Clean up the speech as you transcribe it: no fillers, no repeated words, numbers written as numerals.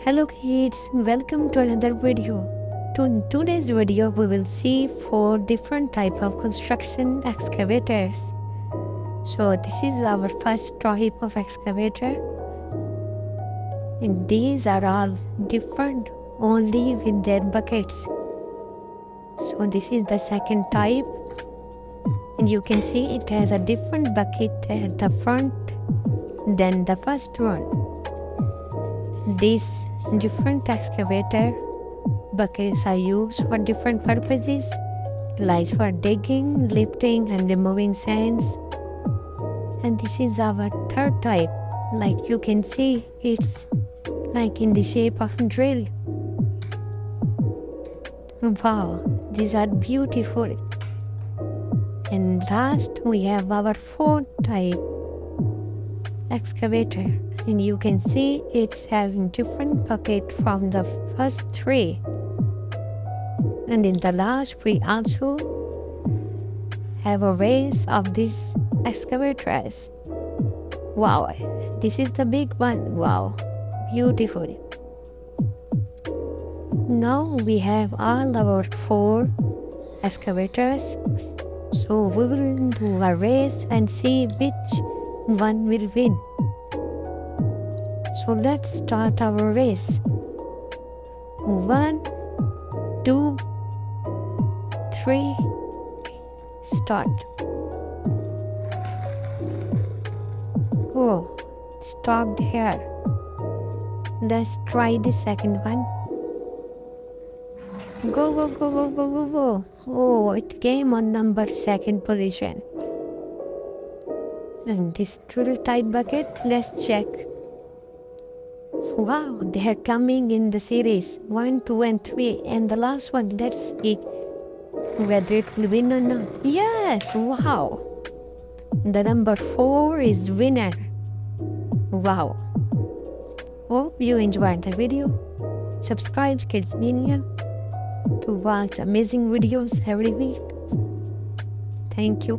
Hello kids, welcome to another video. In today's video we will see 4 different type of construction excavators. So this is our first type of excavator, and these are all different only with their buckets. So this is the second type, and you can see it has a different bucket at the front than the first one. These different excavator buckets are used for different purposes, like for digging, lifting and removing sands. And this is our third type. Like you can see, it's like in the shape of a drill. Wow, these are beautiful. And last we have our fourth type excavator, and you can see it's having different bucket from the first 3. And in the last we also have a race of these excavators. Wow, this is the big one. Wow, beautiful. Now we have all our 4 excavators, so we will do a race and see which one will win. So let's start our race. 1, 2, 3, start. Oh, it stopped here. Let's try the second one. Go, go, go, go, go, go, go. Oh, it came on number 2nd position. And this drill type bucket, let's check. Wow, they are coming in the series 1, 2 and 3, and the last one, let's see whether it will win or not. Yes, wow, the number 4 is winner. Wow. Hope you enjoyed the video. Subscribe to Kidzmania to watch amazing videos every week. Thank you.